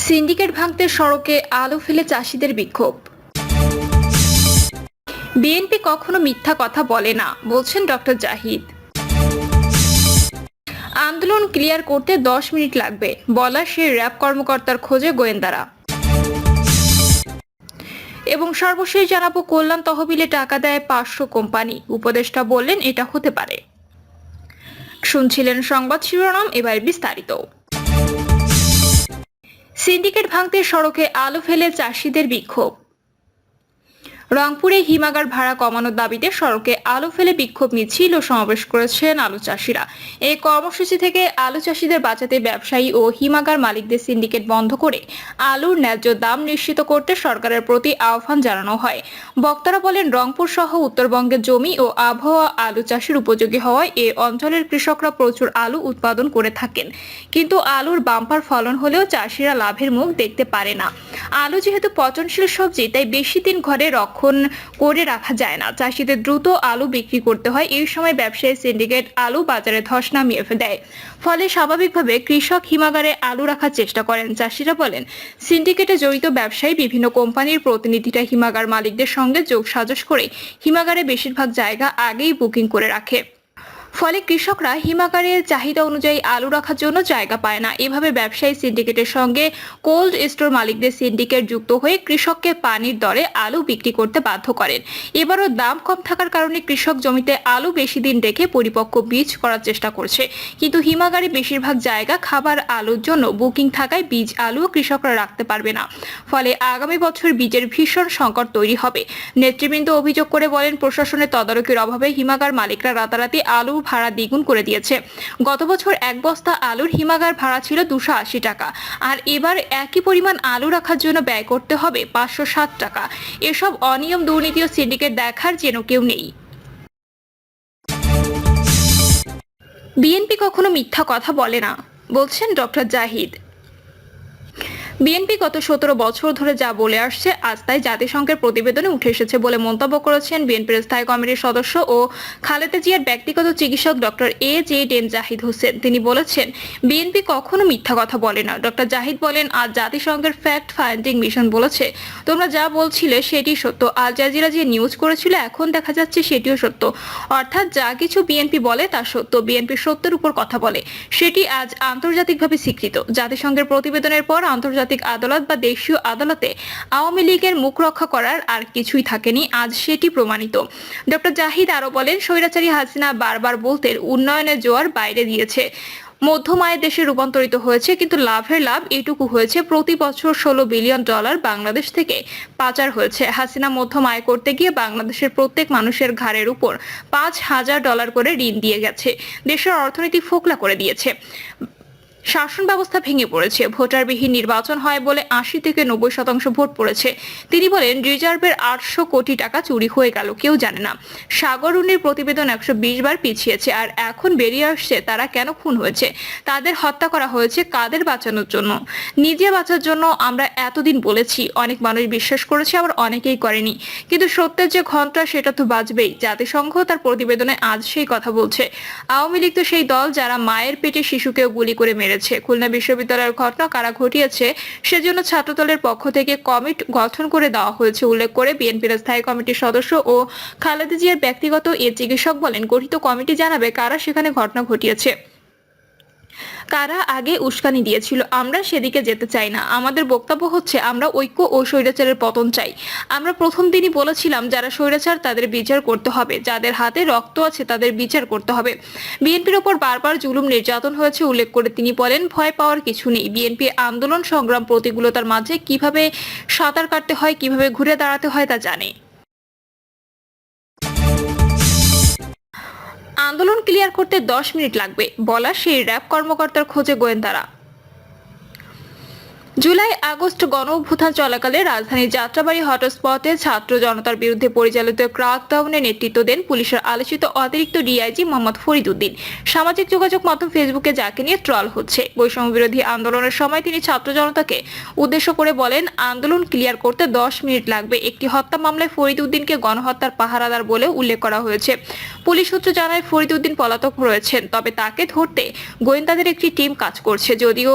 Syndicate ভাঙতে সড়কে আলো ফেলে চাষিদের বিক্ষোভ। বিএনপি কখনো মিথ্যা কথা বলে না, বলছেন ডক্টর জাহিদ। আন্দোলন ক্লিয়ার করতে 10 মিনিট লাগবে, বলা সেই র্যাব কর্মকর্তার খোঁজে গোয়েন্দারা। এবং সর্বশেষ জানাবো, কল্যাণ তহবিলে টাকা দেয় 500 কোম্পানি, উপদেষ্টা বললেন এটা হতে পারে। শুনছিলেন সংবাদ শিরোনাম, এবার বিস্তারিত। সিন্ডিকেট ভাঙতে সড়কে আলো ফেলে চাষিদের বিক্ষোভ। রংপুরে হিমাগার ভাড়া কমানোর দাবিতে সড়কে আলো ফেলে বিক্ষোভ মিছিল ও সমাবেশ করেছেন আলু চাষিরা। এই কর্মসূচি থেকে আলু চাষিদের বাঁচাতে ব্যবসায়ী ও হিমাগার মালিকদের সিন্ডিকেট বন্ধ করে আলুর ন্যায্য দাম নিশ্চিত করতে সরকারের প্রতি আহ্বান জানানো হয়। বক্তারা বলেন, রংপুর সহ উত্তরবঙ্গের জমি ও আবহাওয়া আলু চাষের উপযোগী হওয়ায় এ অঞ্চলের কৃষকরা প্রচুর আলু উৎপাদন করে থাকেন, কিন্তু আলুর বাম্পার ফলন হলেও চাষিরা লাভের মুখ দেখতে পারে না। আলু যেহেতু পচনশীল সবজি, তাই বেশি দিন ঘরে রক্ষণ করে রাখা যায় না। চাষিদের দ্রুত আলু বিক্রি করতে হয়। এই সময় ব্যবসায়ী সিন্ডিকেট আলু বাজারে ধস নামিয়ে দেয়, ফলে স্বাভাবিকভাবে কৃষক হিমাগারে আলু রাখার চেষ্টা করেন। চাষিরা বলেন, সিন্ডিকেটে জড়িত ব্যবসায়ী বিভিন্ন কোম্পানির প্রতিনিধিরা হিমাগার মালিকদের সঙ্গে যোগসাজশ করে হিমাগারে বেশিরভাগ জায়গা আগেই বুকিং করে রাখে, ফলে কৃষকরা হিমাগারের চাহিদা অনুযায়ী আলু রাখার জন্য জায়গা পায় না। এভাবে ব্যবসায়ী সিন্ডিকেটের সঙ্গে কোল্ড স্টোর মালিকদের সিন্ডিকেট যুক্ত হয়ে কৃষককে পানির দরে আলু বিক্রি করতে বাধ্য করেন। এবারও দাম কম থাকার কারণে কৃষক জমিতে আলু বেশি দিন রেখে পরিপক্ক বীজ করার চেষ্টা করছে, কিন্তু হিমাগারে বেশিরভাগ জায়গা খাবার আলুর জন্য বুকিং থাকায় বীজ আলু কৃষকরা রাখতে পারবে না, ফলে আগামী বছর বীজের ভীষণ সংকট তৈরি হবে। নেতৃবৃন্দ অভিযোগ করে বলেন, প্রশাসনের তদারকির অভাবে হিমাগার মালিকরা রাতারাতি আলু ভাড়া দ্বিগুণ করে দিয়েছে। গত বছর এক বস্তা আলুর হিমাগার ভাড়া ছিল 280 টাকা, আর এবার একই পরিমাণ আলু রাখার জন্য ব্যয় করতে হবে 560 টাকা। এসব অনিয়ম, দুর্নীতি ও সিন্ডিকেট দেখার যেন কেউ নেই। বিএনপি কখনো মিথ্যা কথা বলে না, বলছেন ডক্টর জাহিদ। বিএনপি গত 17 বছর ধরে যা বলে আসছে, আজ তাই জাতিসংঘের প্রতিবেদনে উঠে এসেছে বলে মন্তব্য করেছেন বিএনপির স্থায়ী কমিটির সদস্য ও খালেদা জিয়ার ব্যক্তিগত চিকিৎসক ডক্টর এ.জে.এম জাহিদ হোসেন। তিনি বলেছেন, বিএনপি কখনো মিথ্যা কথা বলে না। ডক্টর জাহিদ বলেন, আজ জাতিসংঘের ফ্যাক্ট ফাইন্ডিং মিশন বলেছে, তোমরা যা বলছিলে সেটি সত্য। আল জাজিরা যে নিউজ করেছিল, এখন দেখা যাচ্ছে সেটিও সত্য। অর্থাৎ যা কিছু বিএনপি বলে তা সত্য। বিএনপি সত্যের উপর কথা বলে, সেটি আজ আন্তর্জাতিকভাবে স্বীকৃত। জাতিসংঘের প্রতিবেদনের পর আন্তর্জাতিক আদালত বা দেশীয় আদালতে আওয়ামী লীগের মুখ রক্ষা করার আর কিছুই থাকেনি, আজ সেটি প্রমাণিত। ডক্টর জাহিদ আরো বলেন, স্বৈরাচারী হাসিনা বারবার বলতেন উন্নয়নের জোয়ার বাইরে দিয়েছে, মধ্যম আয়ের দেশে রূপান্তরিত হয়েছে, কিন্তু লাভের লাভ এটুকু হয়েছে, প্রতি বছর $16 বিলিয়ন বাংলাদেশ থেকে পাচার হয়েছে। হাসিনা মধ্যম আয় করতে গিয়ে বাংলাদেশের প্রত্যেক মানুষের ঘাড়ের উপর $5,000 করে ঋণ দিয়ে গেছে, দেশের অর্থনীতি ফোকলা করে দিয়েছে, শাসন ব্যবস্থা ভেঙে পড়েছে, ভোটারবিহীন নির্বাচন হয় বলে 80 থেকে 90% ভোট পড়েছে। তিনি বলেন, রিজার্ভের 800 কোটি টাকা চুরি হয়ে গেল, কেউ জানে না। সাগররুনির প্রতিবেদন 120 বার পিছিয়েছে, আর এখন বেরিয়ে আসছে তারা কেন খুন হয়েছে, তাদের হত্যা করা হয়েছে কাদের বাঁচানোর জন্য, নিজে বাঁচার জন্য। আমরা এতদিন বলেছি, অনেক মানুষ বিশ্বাস করেছে, আবার অনেকেই করেনি, কিন্তু সত্যের যে ঘন্টা সেটা তো বাজবেই। জাতিসংঘ তার প্রতিবেদনে আজ সেই কথা বলছে। আওয়ামী লীগ তো সেই দল যারা মায়ের পেটে শিশুকেও গুলি করে মেরেছে। খুলনা বিশ্ববিদ্যালয়ের ঘটনা কারা ঘটিয়েছে সেজন্য ছাত্রদলের পক্ষ থেকে কমিটি গঠন করে দেওয়া হয়েছে উল্লেখ করে বিএনপির স্থায়ী কমিটির সদস্য ও খালেদা জিয়ার ব্যক্তিগত চিকিৎসক বলেন, গঠিত কমিটি জানাবে কারা সেখানে ঘটনা ঘটিয়েছে, কারা আগে উস্কানি দিয়েছিল। আমরা সেদিকে যেতে চাই না। আমাদের বক্তব্য হচ্ছে, আমরা ঐক্য ও স্বৈরাচারের পতন চাই। আমরা প্রথম দিনই বলেছিলাম, যারা স্বৈরাচার তাদের বিচার করতে হবে, যাদের হাতে রক্ত আছে তাদের বিচার করতে হবে। বিএনপির ওপর বারবার জুলুম নির্যাতন হয়েছে উল্লেখ করে তিনি বলেন, ভয় পাওয়ার কিছু নেই। বিএনপি আন্দোলন, সংগ্রাম, প্রতিকূলতার মাঝে কিভাবে সাঁতার কাটতে হয়, কিভাবে ঘুরে দাঁড়াতে হয় তা জানে। আন্দোলন ক্লিয়ার করতে 10 মিনিট লাগবে, বলা সেই র্যাব কর্মকর্তার খোঁজে গোয়েন্দারা। জুলাই আগস্ট গণ অভ্যুত্থান চলাকালে রাজধানীর যাত্রাবাড়ী হটস্পটে ছাত্র জনতার বিরুদ্ধে পরিচালিত ক্র্যাকডাউনে নেতৃত্ব দেন পুলিশের আলোচিত অতিরিক্ত ডিআইজি মোহাম্মদ ফরিদ উদ্দিন। সামাজিক যোগাযোগ মাধ্যম ফেসবুকে যাকে নিয়ে ট্রল হচ্ছে। বৈষম্য বিরোধী আন্দোলনের সময় তিনি ছাত্র জনতাকে উদ্দেশ্য করে বলেন, আন্দোলন ক্লিয়ার করতে 10 মিনিট লাগবে। একটি হত্যা মামলায় ফরিদ উদ্দিনকে গণহত্যার পাহারাদার বলে উল্লেখ করা হয়েছে। পুলিশ সূত্র জানায়, ফরিদ উদ্দিন পলাতক রয়েছেন, তবে তাকে ধরতে গোয়েন্দাদের একটি টিম কাজ করছে। যদিও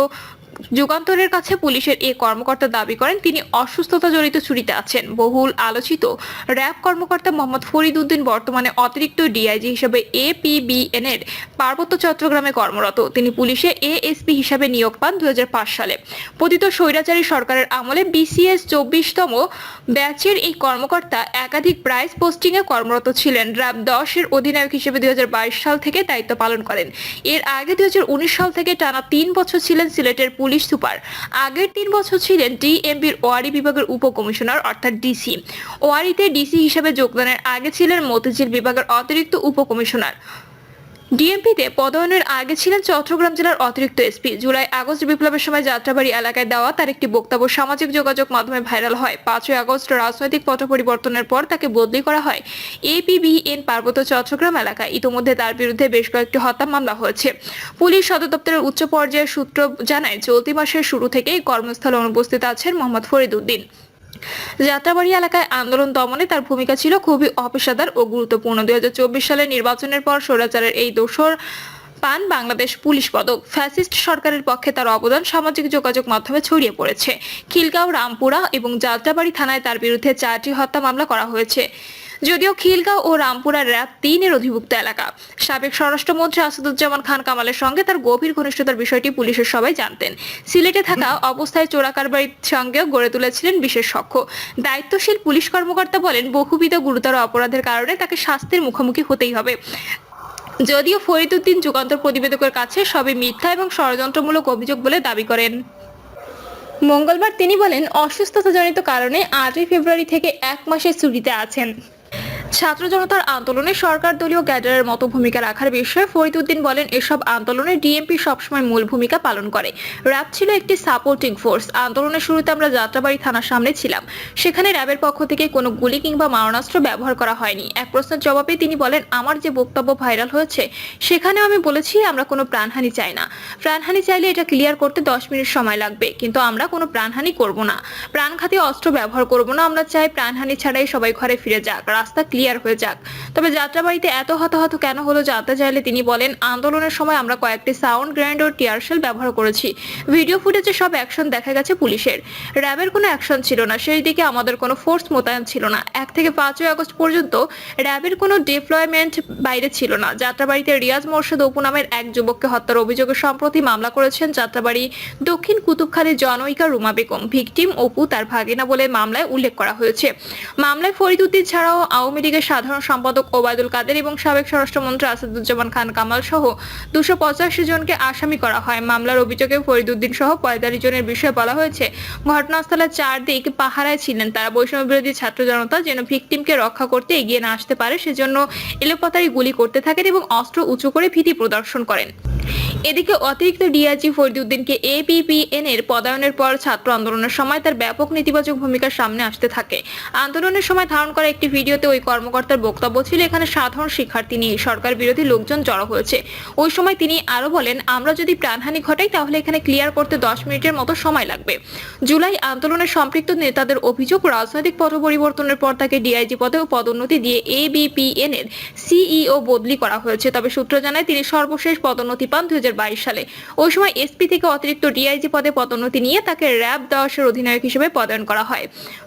যুগান্তরের কাছে পুলিশের এই কর্মকর্তা দাবি করেন তিনি অসুস্থতা জড়িত ছুটিতে আছেন। বহুল আলোচিত র্যাব কর্মকর্তা মোহাম্মদ ফরিদ উদ্দিন বর্তমানে অতিরিক্ত ডিআইজি হিসেবে এপিবিএন এর পার্বত্য চট্টগ্রামে কর্মরত। তিনি পুলিশে এএসপি হিসেবে নিয়োগ পান 2005 সালে। পতিত স্বৈরাচারী সরকারের আমলে বিসিএস 24তম ব্যাচের এই কর্মকর্তা একাধিক প্রাইজ পোস্টিংয়ে কর্মরত ছিলেন। র্যাব 10 এর অধিনায়ক হিসেবে 2022 সাল থেকে দায়িত্ব পালন করেন। এর আগে 2019 সাল থেকে টানা 3 বছর ছিলেন সিলেটের পুলিশ সুপার। আগের 3 বছর ছিলেন ডিএমপির ওয়ারি বিভাগের উপকমিশনার অর্থাৎ ডিসি। ওয়ারিতে ডিসি হিসেবে যোগদানের আগে ছিলেন মতিঝিল বিভাগের অতিরিক্ত উপকমিশনার। ডিএমপিতে পদায়নের আগে ছিলেন চট্টগ্রাম জেলার অতিরিক্ত এসপি। জুলাই আগস্ট বিপ্লবের সময় যাত্রাবাড়ি এলাকায় দেওয়া তার একটি বক্তব্য সামাজিক যোগাযোগ মাধ্যমে ভাইরাল হয়। 5ই আগস্ট রাজনৈতিক পট পরিবর্তনের পর তাকে বদলি করা হয় এপিবিএন পার্বত্য চট্টগ্রাম এলাকায়। ইতিমধ্যে তার বিরুদ্ধে বেশ কয়েকটি হত্যা মামলা হয়েছে। পুলিশ সদর দপ্তরের উচ্চ পর্যায়ের সূত্র জানায়, চলতি মাসের শুরু থেকেই কর্মস্থলে অনুপস্থিত আছেন মোহাম্মদ ফরিদ উদ্দিন। যাত্রাবাড়ি এলাকায় আন্দোলন দমনে তার ভূমিকা ছিল খুবই অপেশাদার ও গুরুত্বপূর্ণ। 2024 সালের নির্বাচনের পর স্বৈরাচারের এই দোসর পান বাংলাদেশ পুলিশ পদক। ফ্যাসিস্ট সরকারের পক্ষে তার অবদান সামাজিক যোগাযোগ মাধ্যমে ছড়িয়ে পড়েছে। খিলগাঁও, রামপুরা এবং যাত্রাবাড়ি থানায় তার বিরুদ্ধে 4টি হত্যা মামলা করা হয়েছে। যদিও খিলগাঁও ও রামপুরা র্যাব 3 এর অধিভুক্ত এলাকা। সাবেক স্বরাষ্ট্রমন্ত্রী আসাদুজ্জামান খান কামালের সঙ্গে তার গভীর ঘনিষ্ঠতার বিষয়টি পুলিশের সবাই জানতেন। সিলেটে থাকা অবস্থায় চোরাকারবারির সঙ্গেও গড়ে তুলেছিলেন বিশেষ সখ্য। দায়িত্বশীল পুলিশ কর্মকর্তা বলেন, বহুবিধ গুরুতর অপরাধের কারণে তাকে শাস্তির মুখোমুখি হতেই হবে। যদিও ফরিদ উদ্দিন যুগান্তর প্রতিবেদকের কাছে সবই মিথ্যা এবং ষড়যন্ত্রমূলক অভিযোগ বলে দাবি করেন। মঙ্গলবার তিনি বলেন, অসুস্থতাজনিত কারণে 8ই ফেব্রুয়ারি থেকে 1 মাসের ছুটিতে আছেন। ছাত্র জনতার আন্দোলনে সরকার দলীয় ক্যাডারের মতো ভূমিকা রাখার বিষয়ে ফরিদ উদ্দিন বলেন, এসব আন্দোলনে ডিএমপি সবসময় মূল ভূমিকা পালন করে। র্যাব ছিল একটি সাপোর্টিং ফোর্স। আন্দোলনের শুরুতে আমরা যাত্রাবাড়ি থানার সামনে ছিলাম। সেখানে র্যাবের পক্ষ থেকে কোনো গুলি কিংবা মারণাস্ত্র ব্যবহার করা হয়নি। এক প্রশ্নের জবাবে তিনি বলেন, আমার যে বক্তব্য ভাইরাল হয়েছে সেখানে আমি বলেছি আমরা কোনো প্রাণহানি চাই না। প্রাণহানি চাইলে এটা ক্লিয়ার করতে 10 মিনিট সময় লাগবে, কিন্তু আমরা কোনো প্রাণহানি করব না। প্রাণঘাতী অস্ত্র ব্যবহার করব না। আমরা চাই প্রাণহানি ছাড়াই সবাই ঘরে ফিরে যাক, রাস্তা ক্লিয়ার হয়ে যাক। তবে যাত্রাবাড়িতে এত হতাহত কেন হলো জানতে চাইলে তিনি বলেন, আন্দোলনের সময় আমরা কয়েকটি সাউন্ড গ্রেনেড ও টিয়ারশেল ব্যবহার করেছি। ভিডিও ফুটেজে সব অ্যাকশন দেখা গেছে পুলিশের। র্যাবের কোনো অ্যাকশন ছিল না। সেই দিকে আমাদের কোনো ফোর্স মোতায়েন ছিল না। 1 থেকে 5ই আগস্ট পর্যন্ত র্যাবের কোনো ডিপ্লয়মেন্ট বাইরে ছিল না। যাত্রাবাড়িতে রিয়াজ মোর্শেদ অপু নামের এক যুবককে হত্যার অভিযোগে সম্প্রতি মামলা করেছেন যাত্রাবাড়ি দক্ষিণ কুতুবখালীর জনৈকা রুমা বেগম। ভিকটিম অপু তার ভাগিনা বলে মামলায় উল্লেখ করা হয়েছে। মামলায় ফরিদ উদ্দিন ছাড়াও আওয়ামী লীগের সাধারণ সম্পাদক ওবায়দুল কাদের এবং সাবেক স্বরাষ্ট্রমন্ত্রী আসাদুজ্জামান খান কামাল সহ 285 জনকে আসামি করা হয়। মামলার অভিযোগে ফরিদ উদ্দিন সহ 45 জনের বিষয়ে বলা হয়েছে, ঘটনাস্থলের চারদিক পাহারায় ছিলেন তারা। বৈষম্য বিরোধী ছাত্র জনতা যেন ভিকটিমকে রক্ষা করতে এগিয়ে না আসতে পারে সেজন্য এলোপাতাড়ি গুলি করতে থাকেন এবং অস্ত্র উঁচু করে ভীতি প্রদর্শন করেন। এদিকে অতিরিক্ত ডিআইজি ফরিদ উদ্দিনকে এপিবিএন এর পদায়নের পর ছাত্র আন্দোলনের সময় তার ব্যাপক নেতিবাচক ভূমিকার সামনে আসতে থাকে। আন্দোলনের সময় ধারণ করা একটি ভিডিওতে ওই কর্মকর্তার বক্তব্য ছিল, এখানে সাধারণ শিক্ষার্থী নিয়ে সরকার বিরোধী লোকজন জড়ো হয়েছে। ওই সময় তিনি আরো বলেন, আমরা যদি প্রাণহানি ঘটাই তাহলে এখানে ক্লিয়ার করতে 10 মিনিটের মতো সময় লাগবে। জুলাই আন্দোলনের সম্পৃক্ত নেতাদের অভিযোগ, রাজনৈতিক পট পরিবর্তনের পর তাকে ডিআইজি পদে পদোন্নতি দিয়ে এবিপিএন এর সিইও বদলি করা হয়েছে। তবে সূত্র জানায় তিনি সর্বশেষ পদোন্নতি পান 2022 সালে। ওই সময় এসপি থেকে অতিরিক্ত ডিআইজি পদে পদোন্নতি নিয়ে তাকে র্যাব 10 এর অধিনায়ক হিসেবে পদায়ন করা হয়।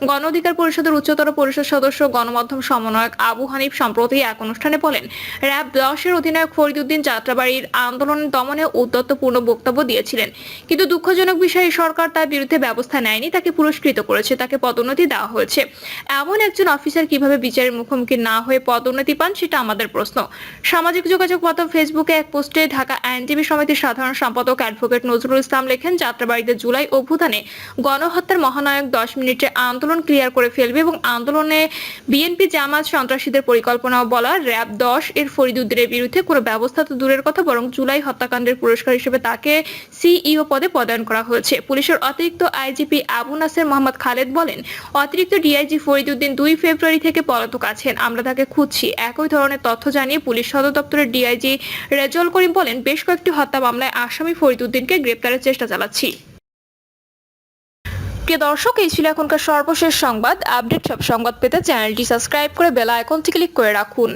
গণ অধিকার পরিষদের উচ্চতর পরিষদ সদস্য গণমাধ্যম সমন্বয়ক আবু হানিফ সম্প্রতি এক অনুষ্ঠানে বলেন, র্যাব 10 এর অধিনায়ক ফরিদ উদ্দিন যাত্রাবাড়ির আন্দোলন দমনে উদ্যতপূর্ণ বক্তব্য দিয়েছিলেন, কিন্তু দুঃখজনক বিষয়ে সরকার তার বিরুদ্ধে ব্যবস্থা নেয়নি, তাকে পুরস্কৃত করেছে, তাকে পদোন্নতি দেওয়া হয়েছে। এমন একজন অফিসার কিভাবে বিচারের মুখোমুখি না হয়ে পদোন্নতি পান সেটা আমাদের প্রশ্ন। সামাজিক যোগাযোগ মাধ্যম ফেসবুকে এক পোস্টে ঢাকা আইনজীবী সমিতির সাধারণ সম্পাদক অ্যাডভোকেট নজরুল ইসলাম লেখেন, যাত্রাবাড়িতে জুলাই অভ্যুত্থানে গণহত্যার মহানায়ক 10 মিনিটে আন্দোলন ক্লিয়ার করে ফেলবে এবং আন্দোলনে বিএনপি জামাত সন্ত্রাসীদের পরিকল্পনা বলা র্যাব 10 এর ফরিদ উদ্দিনের বিরুদ্ধে কোনো ব্যবস্থা তো দূরের কথা, বরং জুলাই হত্যাকাণ্ডের পুরস্কার হিসেবে তাকে সিইও পদে পদায়ন করা হয়েছে। পুলিশের অতিরিক্ত আইজিপি আবু নাসের মোহাম্মদ খালেদ বলেন, অতিরিক্ত ডিআইজি ফরিদ উদ্দিন 2 ফেব্রুয়ারি থেকে পলাতক আছেন। আমরা তাকে খুঁজছি। একই ধরনের তথ্য জানিয়ে পুলিশ সদর দপ্তরের ডিআইজি রেজল করিম বলেন, বেশ কয়েকটি হত্যা মামলায় আসামি ফরিদ উদ্দিনকে গ্রেপ্তারের চেষ্টা চালাচ্ছি। প্রিয় দর্শক, এই ছিল এখনকার সর্বশেষ সংবাদ। আপডেট সব সংবাদ পেতে চ্যানেলটি সাবস্ক্রাইব করে বেল আইকনটি ক্লিক করে রাখুন।